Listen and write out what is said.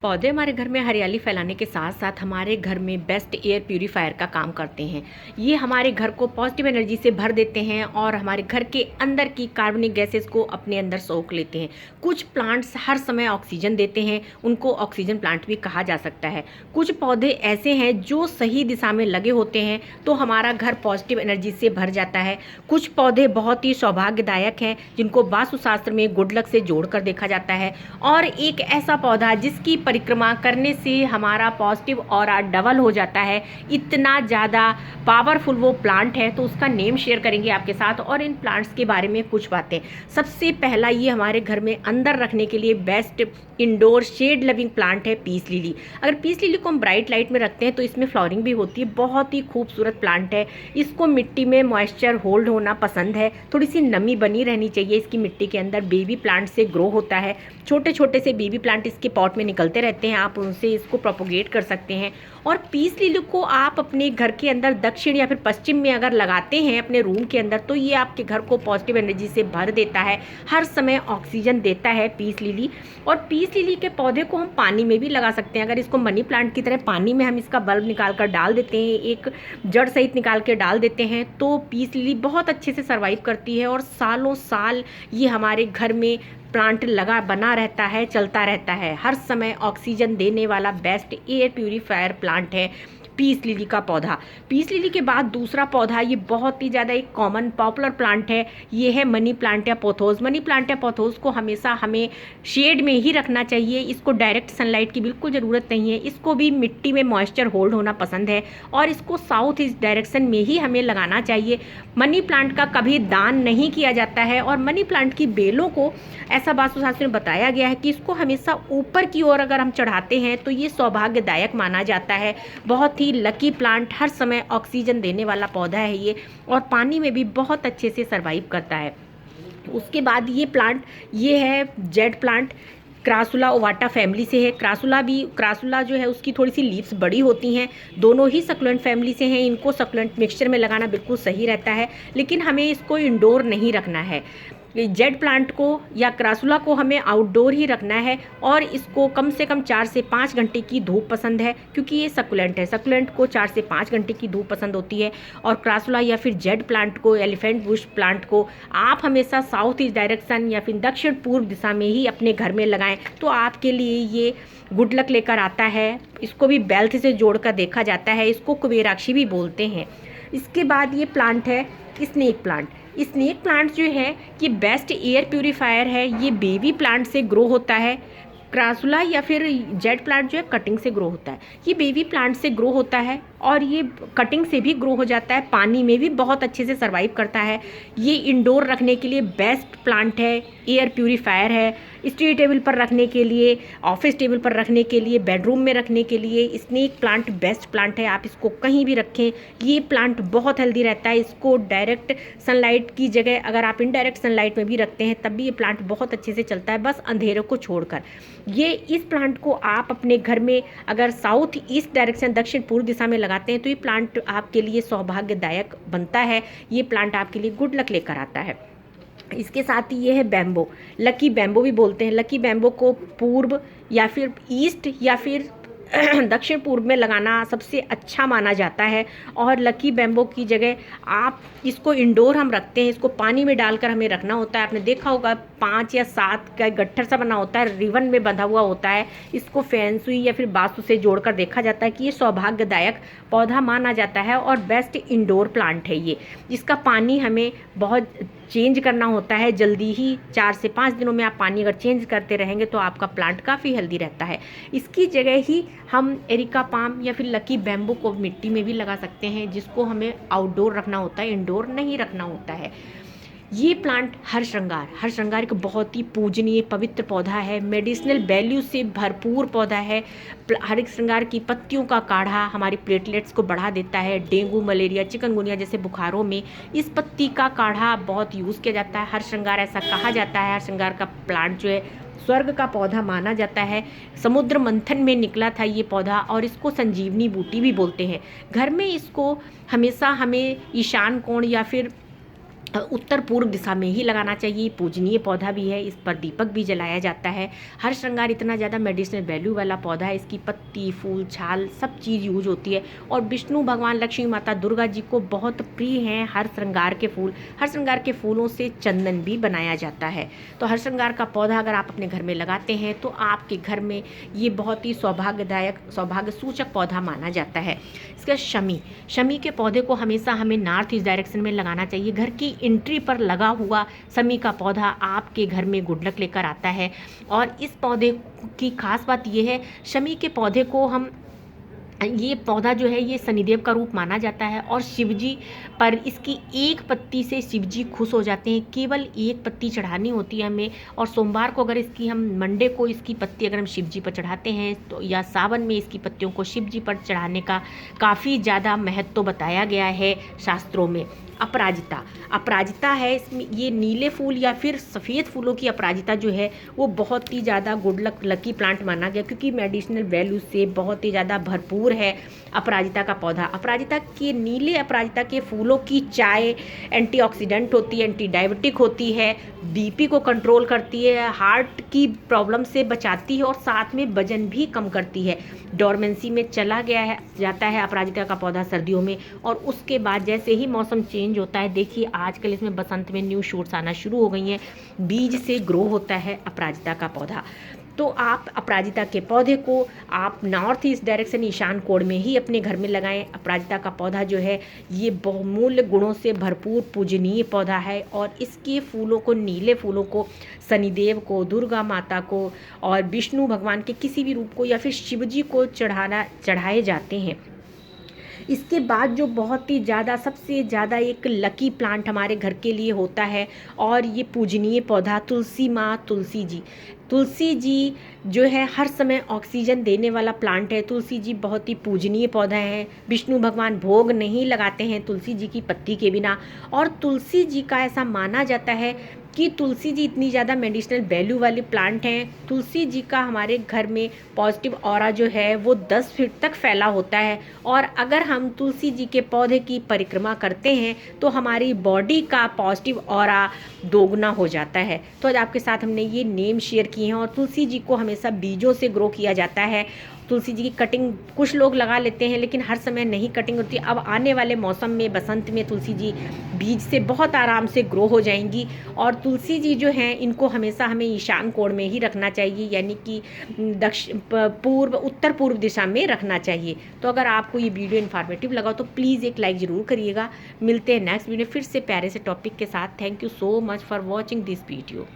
पौधे हमारे घर में हरियाली फैलाने के साथ साथ हमारे घर में बेस्ट एयर प्यूरीफायर का काम करते हैं। ये हमारे घर को पॉजिटिव एनर्जी से भर देते हैं और हमारे घर के अंदर की कार्बनिक गैसेस को अपने अंदर सोख लेते हैं। कुछ प्लांट्स हर समय ऑक्सीजन देते हैं, उनको ऑक्सीजन प्लांट भी कहा जा सकता है। कुछ पौधे ऐसे हैं जो सही दिशा में लगे होते हैं तो हमारा घर पॉजिटिव एनर्जी से भर जाता है। कुछ पौधे बहुत ही सौभाग्यदायक हैं जिनको वास्तुशास्त्र में गुड लक से जोड़कर देखा जाता है। और एक ऐसा पौधा जिसकी परिक्रमा करने से हमारा पॉजिटिव ऑरा डबल हो जाता है, इतना ज़्यादा पावरफुल वो प्लांट है, तो उसका नेम शेयर करेंगे आपके साथ और इन प्लांट्स के बारे में कुछ बातें। सबसे पहला ये हमारे घर में अंदर रखने के लिए best indoor shade loving plant है पीस लिली। अगर पीस लिली को हम ब्राइट लाइट में रखते हैं तो इसमें फ्लावरिंग भी होती है। बहुत ही खूबसूरत प्लांट है। इसको मिट्टी में मॉइस्चर होल्ड होना पसंद है, थोड़ी सी नमी बनी रहनी चाहिए इसकी मिट्टी के अंदर। बेबी प्लांट से ग्रो होता है, छोटे छोटे से बेबी प्लांट इसके पॉट में निकलते रहते हैं, आप उनसे इसको प्रोपोगेट कर सकते हैं। और पीस लिली को आप अपने घर के अंदर दक्षिण या फिर पश्चिम में अगर लगाते हैं अपने रूम के अंदर तो ये आपके घर को पॉजिटिव एनर्जी से भर देता है, हर समय ऑक्सीजन देता है पीस लिली। और पीस लिली के पौधे को हम पानी में भी लगा सकते हैं। अगर इसको मनी प्लांट की तरह पानी में हम इसका बल्ब निकाल कर डाल देते हैं, एक जड़ सहित निकाल के डाल देते हैं, तो पीस लिली बहुत अच्छे से सर्वाइव करती है और सालों साल ये हमारे घर में प्लांट लगा बना रहता है, चलता रहता है। हर समय ऑक्सीजन देने वाला बेस्ट एयर प्यूरीफायर प्लांट है पीस लिली का पौधा। पीस लिली के बाद दूसरा पौधा, ये बहुत ही ज़्यादा एक कॉमन पॉपुलर प्लांट है, ये है मनी प्लांट या पोथोस। मनी प्लांट या पोथोस को हमेशा हमें शेड में ही रखना चाहिए। इसको डायरेक्ट सनलाइट की बिल्कुल ज़रूरत नहीं है। इसको भी मिट्टी में मॉइस्चर होल्ड होना पसंद है और इसको साउथ ईस्ट डायरेक्शन में ही हमें लगाना चाहिए। मनी प्लांट का कभी दान नहीं किया जाता है और मनी प्लांट की बेलों को ऐसा वास्तुशास्त्र में बताया गया है कि इसको हमेशा ऊपर की ओर अगर हम चढ़ाते हैं तो ये सौभाग्यदायक माना जाता है। बहुत ही लकी प्लांट, हर समय ऑक्सीजन देने वाला पौधा है ये और पानी में भी बहुत अच्छे से सर्वाइव करता है। उसके बाद ये प्लांट, ये है jade plant, crassula ovata family से है। क्रासुला जो है उसकी थोड़ी सी लीव्स बड़ी होती हैं। दोनों ही सकुलेंट फैमिली से हैं। इनको सकुलेंट मिक्सचर में लगाना बिल्कुल सही रहता है, लेकिन हमें इसको इंडोर नहीं रखना है। जेड प्लांट को या क्रासुला को हमें आउटडोर ही रखना है और इसको कम से कम 4 से 5 घंटे की धूप पसंद है, क्योंकि ये सकुलेंट है। सकुलेंट को 4 से 5 घंटे की धूप पसंद होती है। और क्रासुला या फिर जेड प्लांट को, एलिफेंट बुश प्लांट को आप हमेशा साउथ ईस्ट डायरेक्शन या फिर दक्षिण पूर्व दिशा में ही अपने घर में लगाएं, तो आपके लिए ये गुड लक लेकर आता है। इसको भी वेल्थ से जोड़कर देखा जाता है, इसको कुबेराक्षी भी बोलते हैं। इसके बाद ये प्लांट है स्नेक प्लांट। स्नेक प्लांट जो है ये बेस्ट एयर प्यूरीफायर है। ये बेबी प्लांट से ग्रो होता है। क्रासुला या फिर जेड प्लांट जो है कटिंग से ग्रो होता है, ये बेबी प्लांट से ग्रो होता है और ये कटिंग से भी ग्रो हो जाता है। पानी में भी बहुत अच्छे से सर्वाइव करता है। ये इंडोर रखने के लिए बेस्ट प्लांट है, एयर प्यूरीफायर है। स्टडी टेबल पर रखने के लिए, ऑफिस टेबल पर रखने के लिए, बेडरूम में रखने के लिए स्नेक प्लांट बेस्ट प्लांट है। आप इसको कहीं भी रखें, ये प्लांट बहुत हेल्दी रहता है। इसको डायरेक्ट सनलाइट की जगह अगर आप इनडायरेक्ट सनलाइट में भी रखते हैं तब भी ये प्लांट बहुत अच्छे से चलता है, बस अंधेरे को छोड़कर। ये इस प्लांट को आप अपने घर में अगर साउथ ईस्ट डायरेक्शन, दक्षिण पूर्व दिशा में लगाते हैं तो ये प्लांट आपके लिए सौभाग्यदायक बनता है। ये प्लांट आपके लिए गुड लक लेकर आता है। इसके साथ ही ये है बैम्बो, लकी बैम्बो भी बोलते हैं। लकी बैम्बो को पूर्व या फिर ईस्ट या फिर दक्षिण पूर्व में लगाना सबसे अच्छा माना जाता है। और लकी बैम्बो की जगह आप इसको इंडोर हम रखते हैं, इसको पानी में डालकर हमें रखना होता है। आपने देखा होगा 5 या 7 का गट्ठर सा बना होता है, रिबन में बंधा हुआ होता है। इसको फैंसुई या फिर वास्तु से जोड़कर देखा जाता है कि ये सौभाग्यदायक पौधा माना जाता है और बेस्ट इंडोर प्लांट है ये। इसका पानी हमें बहुत चेंज करना होता है जल्दी ही। 4 से 5 दिनों में आप पानी अगर चेंज करते रहेंगे तो आपका प्लांट काफ़ी हेल्दी रहता है। इसकी जगह ही हम एरिका पाम या फिर लकी बैम्बू को मिट्टी में भी लगा सकते हैं, जिसको हमें आउटडोर रखना होता है, इंडोर नहीं रखना होता है। ये प्लांट हर श्रृंगार एक बहुत ही पूजनीय पवित्र पौधा है। मेडिसिनल वैल्यू से भरपूर पौधा है। हर श्रृंगार की पत्तियों का काढ़ा हमारी प्लेटलेट्स को बढ़ा देता है। डेंगू, मलेरिया, चिकनगुनिया जैसे बुखारों में इस पत्ती का काढ़ा बहुत यूज़ किया जाता है। हर श्रृंगार ऐसा कहा जाता है, हर श्रृंगार का प्लांट जो है स्वर्ग का पौधा माना जाता है। समुद्र मंथन में निकला था ये पौधा और इसको संजीवनी बूटी भी बोलते हैं। घर में इसको हमेशा हमें ईशान कोण या फिर उत्तर पूर्व दिशा में ही लगाना चाहिए। पूजनीय पौधा भी है, इस पर दीपक भी जलाया जाता है। हर श्रृंगार इतना ज़्यादा मेडिसिनल वैल्यू वाला पौधा है, इसकी पत्ती, फूल, छाल सब चीज़ यूज होती है। और विष्णु भगवान, लक्ष्मी माता, दुर्गा जी को बहुत प्रिय हैं हर श्रृंगार के फूल। हर श्रृंगार के फूलों से चंदन भी बनाया जाता है। तो हर श्रृंगार का पौधा अगर आप अपने घर में लगाते हैं तो आपके घर में ये बहुत ही सौभाग्यदायक, सौभाग्य सूचक पौधा माना जाता है। इसका शमी के पौधे को हमेशा हमें नॉर्थ ईस्ट डायरेक्शन में लगाना चाहिए। घर की एंट्री पर लगा हुआ शमी का पौधा आपके घर में गुड लक लेकर आता है। और इस पौधे की खास बात यह है, शमी के पौधे को ये पौधा जो है ये शनिदेव का रूप माना जाता है। और शिवजी पर इसकी एक पत्ती से शिवजी खुश हो जाते हैं। केवल एक पत्ती चढ़ानी होती है हमें, और सोमवार को अगर इसकी हम मंडे को इसकी पत्ती अगर हम शिवजी पर चढ़ाते हैं तो, या सावन में इसकी पत्तियों को शिवजी पर चढ़ाने का काफ़ी ज़्यादा महत्व बताया गया है शास्त्रों में। अपराजिता है इसमें, ये नीले फूल या फिर सफ़ेद फूलों की अपराजिता जो है वो बहुत ही ज़्यादा गुड लकी प्लांट माना गया, क्योंकि मेडिसिनल वैल्यू से बहुत ही ज़्यादा भरपूर है अपराजिता का पौधा। नीले अपराजिता के फूलों की चाय एंटीऑक्सीडेंट होती है, एंटी डायबिटिक होती है, बीपी को कंट्रोल करती है, हार्ट की प्रॉब्लम से बचाती है और साथ में वजन भी कम करती है। डोरमेंसी में चला जाता है अपराजिता का पौधा सर्दियों में, और उसके बाद जैसे ही मौसम चेंज होता है, देखिए आजकल इसमें बसंत में न्यू शूट्स आना शुरू हो गई हैं, बीज से ग्रो होता है अपराजिता का पौधा। तो आप अपराजिता के पौधे को आप नॉर्थ ईस्ट डायरेक्शन ईशान कोण में ही अपने घर में लगाएं। अपराजिता का पौधा जो है ये बहुमूल्य गुणों से भरपूर पूजनीय पौधा है, और इसके फूलों को, नीले फूलों को शनिदेव को, दुर्गा माता को और विष्णु भगवान के किसी भी रूप को या फिर शिवजी को चढ़ाए जाते हैं। इसके बाद जो बहुत ही ज़्यादा, सबसे ज़्यादा एक लकी प्लांट हमारे घर के लिए होता है, और ये पूजनीय पौधा तुलसी जी जो है हर समय ऑक्सीजन देने वाला प्लांट है। तुलसी जी बहुत ही पूजनीय पौधा है। विष्णु भगवान भोग नहीं लगाते हैं तुलसी जी की पत्ती के बिना, और तुलसी जी का ऐसा माना जाता है कि तुलसी जी इतनी ज़्यादा मेडिसिनल वैल्यू वाली प्लांट हैं। तुलसी जी का हमारे घर में पॉजिटिव ऑरा जो है वो 10 फीट तक फैला होता है, और अगर हम तुलसी जी के पौधे की परिक्रमा करते हैं तो हमारी बॉडी का पॉजिटिव ऑरा दोगुना हो जाता है। तो आज आपके साथ हमने ये नेम शेयर किए हैं। और तुलसी जी को हमेशा बीजों से ग्रो किया जाता है। तुलसी जी की कटिंग कुछ लोग लगा लेते हैं, लेकिन हर समय नहीं कटिंग होती। अब आने वाले मौसम में, बसंत में, तुलसी जी बीज से बहुत आराम से ग्रो हो जाएंगी। और तुलसी जी जो हैं इनको हमेशा हमें ईशान कोण में ही रखना चाहिए, यानी कि उत्तर पूर्व दिशा में रखना चाहिए। तो अगर आपको ये वीडियो इन्फॉर्मेटिव लगा तो प्लीज़ एक लाइक ज़रूर करिएगा। मिलते हैं नेक्स्ट वीडियो फिर से प्यारे से टॉपिक के साथ। Thank you so much for watching this video.